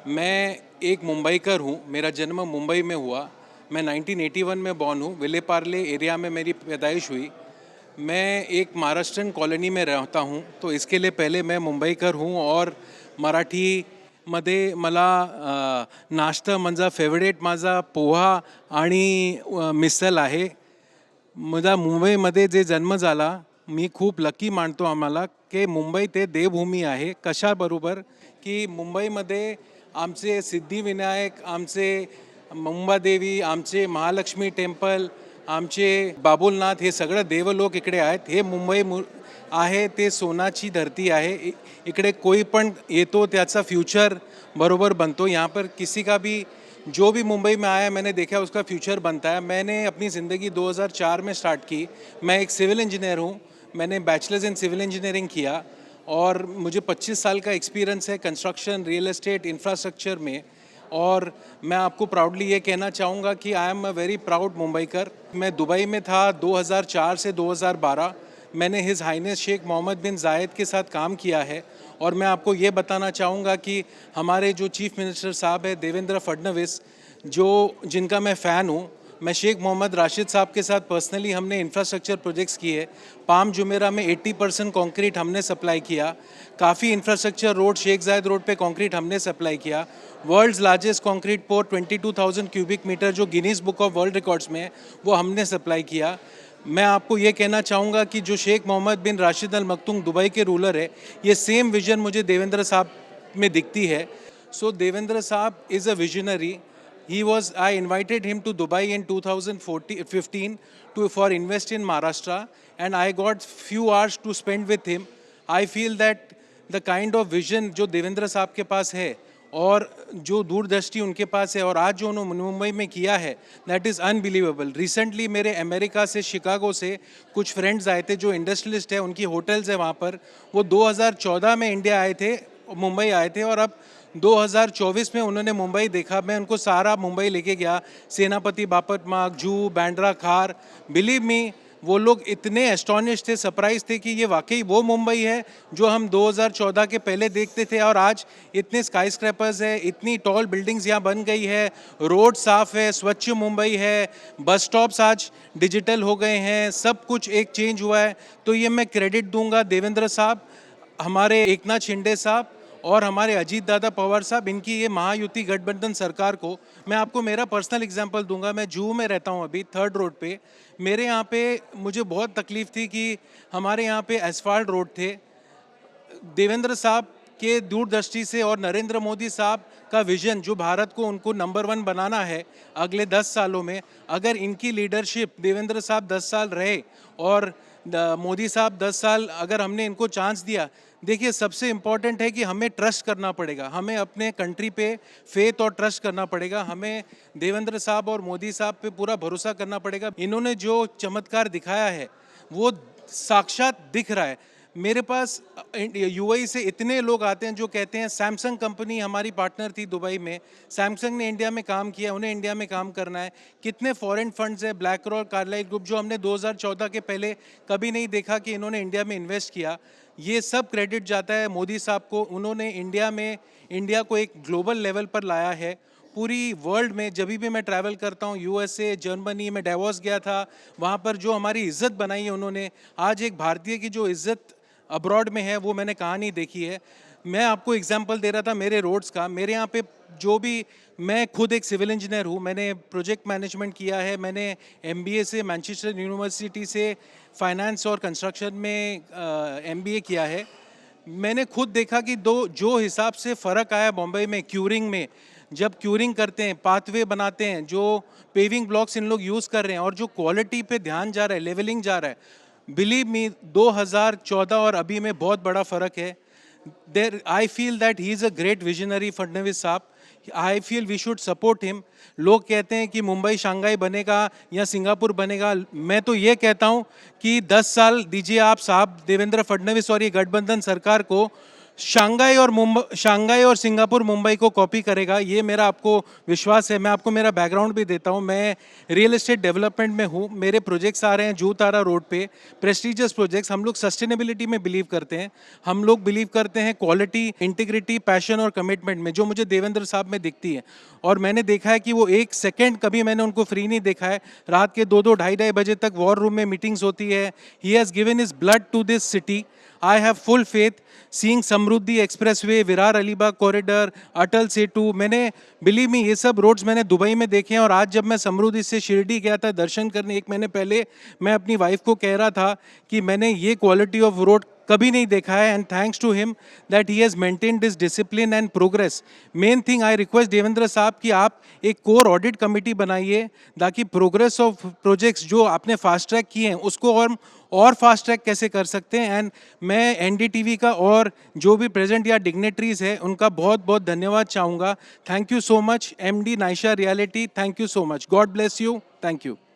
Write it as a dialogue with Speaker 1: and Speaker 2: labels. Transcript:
Speaker 1: मैं एक मुंबईकर हूँ। मेरा जन्म मुंबई में हुआ। मैं 1981 में बॉर्न हूँ। विले पार्ले एरिया में मेरी पैदाइश हुई। मैं एक महाराष्ट्रन कॉलोनी में रहता हूँ, तो इसके लिए पहले मैं मुंबईकर हूँ और मराठीमध्ये मला नाश्ता माझा फेवरेट माझा पोहा आणि मिसळ आहे. माझा मुंबईमध्ये जे जन्म झाला, मी खूप लकी मानतो आम्हाला की मुंबई ते देवभूमी आहे. कशाबरोबर की मुंबईमध्ये आमचे सिद्धिविनायक, आमचे मुंबादेवी, आमचे महालक्ष्मी टेम्पल, आमचे बाबुलनाथ, हे सगळं देवलोक इकडे आहेत. हे आहे ते सोनाची धरती आहे. इकडे कोई पण येतो त्याचा फ्यूचर बरोबर बनतो. यहाँ पर किसी का भी जो भी मुंबई में आया मैंने देखा उसका फ्यूचर बनता है. मैंने अपनी ज़िंदगी 2004 में स्टार्ट की. मैं एक सिविल इंजीनियर हूँ. मैंने बैचलर्स इन सिविल इंजीनियरिंग किया और मुझे 25 साल का एक्सपीरियंस है कंस्ट्रक्शन, रियल एस्टेट, इंफ्रास्ट्रक्चर में. और मैं आपको प्राउडली ये कहना चाहूँगा कि I am a very proud Mumbaikar. मैं दुबई में था 2004 से 2012. मैंने हिज़ हाइनेस शेख मोहम्मद बिन जायद के साथ काम किया है. और मैं आपको ये बताना चाहूँगा कि हमारे जो चीफ मिनिस्टर साहब है देवेंद्र फडणवीस, जिनका मैं फ़ैन हूँ, मैं शेख मोहम्मद राशिद साहब के साथ पर्सनली हमने इंफ्रास्ट्रक्चर प्रोजेक्ट्स किए. पाम जुमेरा में 80% कंक्रीट हमने सप्लाई किया. काफ़ी इंफ्रास्ट्रक्चर रोड, शेख जायद रोड पे कंक्रीट हमने सप्लाई किया. वर्ल्ड्स लार्जेस्ट कंक्रीट पोर 22,000 क्यूबिक मीटर जो Guinness book of world records में है, वो हमने सप्लाई किया. मैं आपको ये कहना चाहूँगा कि जो शेख मोहम्मद बिन राशिद अल मखतूम दुबई के रूलर है, ये सेम विजन मुझे देवेंद्र साहब में दिखती है. सो देवेंद्र साहब is a visionary. I invited him to Dubai in 2015 for invest in Maharashtra, and I got few hours to spend with him. I feel that the kind of vision जो देवेंद्र साहब के पास है और जो दूरदृष्टि उनके पास है और आज जो उन्होंने मुंबई में किया है, दैट इज़ अनबिलीवेबल. रिसेंटली मेरे अमेरिका से, शिकागो से कुछ फ्रेंड्स आए थे जो इंडस्ट्रियलिस्ट है, उनकी होटल्स है वहाँ पर. वो 2014 में इंडिया आए थे, मुंबई आए थे, और अब 2024 में उन्होंने मुंबई देखा. मैं उनको सारा मुंबई लेके गया. सेनापति बापट मार्ग, जूहू, बांद्रा, खार. बिलीव मी, वो लोग इतने एस्टॉनिश थे, सरप्राइज थे कि ये वाकई वो मुंबई है जो हम 2014 के पहले देखते थे. और आज इतने स्काई स्क्रैपर्स है, इतनी टॉल बिल्डिंग्स यहाँ बन गई है, रोड साफ़ है, स्वच्छ मुंबई है, बस स्टॉप्स आज डिजिटल हो गए हैं, सब कुछ एक चेंज हुआ है. तो ये मैं क्रेडिट दूंगा देवेंद्र साहब, हमारे एकनाथ शिंदे साहब और हमारे अजीत दादा पवार साहब, इनकी ये महायुति गठबंधन सरकार को. मैं आपको मेरा पर्सनल एग्जांपल दूंगा. मैं जूहू में रहता हूँ अभी, 3rd रोड पे. मेरे यहाँ पे मुझे बहुत तकलीफ थी कि हमारे यहाँ पे एसफाल्ट रोड थे. देवेंद्र साहब के दूरदृष्टि से और नरेंद्र मोदी साहब का विजन, जो भारत को उनको नंबर 1 बनाना है अगले 10 सालों में, अगर इनकी लीडरशिप, देवेंद्र साहब 10 साल रहे और मोदी साहब 10 साल, अगर हमने इनको चांस दिया. देखिए, सबसे इम्पॉर्टेंट है कि हमें ट्रस्ट करना पड़ेगा. हमें अपने कंट्री पे फेथ और ट्रस्ट करना पड़ेगा. हमें देवेंद्र साहब और मोदी साहब पे पूरा भरोसा करना पड़ेगा. इन्होंने जो चमत्कार दिखाया है वो साक्षात दिख रहा है. मेरे पास यूएई से इतने लोग आते हैं जो कहते हैं, सैमसंग कंपनी हमारी पार्टनर थी दुबई में, सैमसंग ने इंडिया में काम किया, उन्हें इंडिया में काम करना है. कितने फॉरेन फंड्स है, ब्लैक रॉक, कार्लाइल ग्रुप, जो हमने 2014 के पहले कभी नहीं देखा कि इन्होंने इंडिया में इन्वेस्ट किया. ये सब क्रेडिट जाता है मोदी साहब को. उन्होंने इंडिया को एक ग्लोबल लेवल पर लाया है. पूरी वर्ल्ड में जब भी मैं ट्रैवल करता हूँ, यूएसए, जर्मनी में डेवोस गया था, वहाँ पर जो हमारी इज़्ज़त बनाई है उन्होंने, आज एक भारतीय की जो इज़्ज़त अब्रॉड में है वो मैंने कहाँ नहीं देखी है. मैं आपको एग्जांपल दे रहा था मेरे रोड्स का. मेरे यहाँ पे जो भी, मैं खुद एक सिविल इंजीनियर हूँ, मैंने प्रोजेक्ट मैनेजमेंट किया है, मैंने एमबीए से, मैनचेस्टर यूनिवर्सिटी से फाइनेंस और कंस्ट्रक्शन में एमबीए किया है. मैंने खुद देखा कि जो हिसाब से फ़र्क आया बॉम्बे में क्यूरिंग में, जब क्यूरिंग करते हैं, पाथवे बनाते हैं, जो पेविंग ब्लॉक्स इन लोग यूज़ कर रहे हैं और जो क्वालिटी पे ध्यान जा रहा है, लेवलिंग जा रहा है, बिलीव मी, 2014 और अभी में बहुत बड़ा फ़र्क है. I feel that he is a great visionary, Fadnavis sahab. I feel we should support him. लोग कहते हैं कि मुंबई शंघाई बनेगा या सिंगापुर बनेगा. मैं तो ये कहता हूँ कि 10 साल दीजिए आप साहब देवेंद्र फडणवीस और ये गठबंधन सरकार को. शंघाई और सिंगापुर मुंबई को कॉपी करेगा, ये मेरा आपको विश्वास है। मैं आपको मेरा बैकग्राउंड भी देता हूँ। मैं रियल एस्टेट डेवलपमेंट में हूँ। मेरे प्रोजेक्ट्स आ रहे हैं जूह तारा रोड पे, प्रेस्टिजियस प्रोजेक्ट्स। हम लोग सस्टेनेबिलिटी में बिलीव करते हैं। हम लोग बिलीव करते हैं क्वालिटी, इंटीग्रिटी, पैशन और कमिटमेंट में, जो मुझे देवेंद्र साहब में दिखती है। और मैंने देखा है कि वो एक सेकेंड कभी मैंने उनको फ्री नहीं देखा है। रात के 2-2, ढाई बजे तक वॉर रूम में मीटिंग्स होती है। He has given his blood to this city. I have full faith seeing Samruddhi expressway, Virar Alibag corridor, Atal Setu. मैंने बिलीव मी ये सब रोड्स मैंने दुबई में देखे हैं। और आज जब मैं समृद्धि से शिरडी गया था दर्शन करने 1 महीने पहले, मैं अपनी वाइफ को कह रहा था कि मैंने ये क्वालिटी ऑफ रोड कभी नहीं देखा है। And thanks to him that he has maintain this discipline and progress. Main thing I request Devendra sahab कि आप एक कोर ऑडिट कमेटी बनाइए, ताकि प्रोग्रेस ऑफ प्रोजेक्ट्स जो आपने फास्ट ट्रैक किए हैं उसको और फास्ट ट्रैक कैसे कर सकते हैं। एंड मैं एनडीटीवी का और जो भी प्रेजेंट या डिग्नेटरीज है उनका बहुत बहुत धन्यवाद चाहूँगा। Thank you so much MD Naisha reality, thank you so much. God bless you, thank you.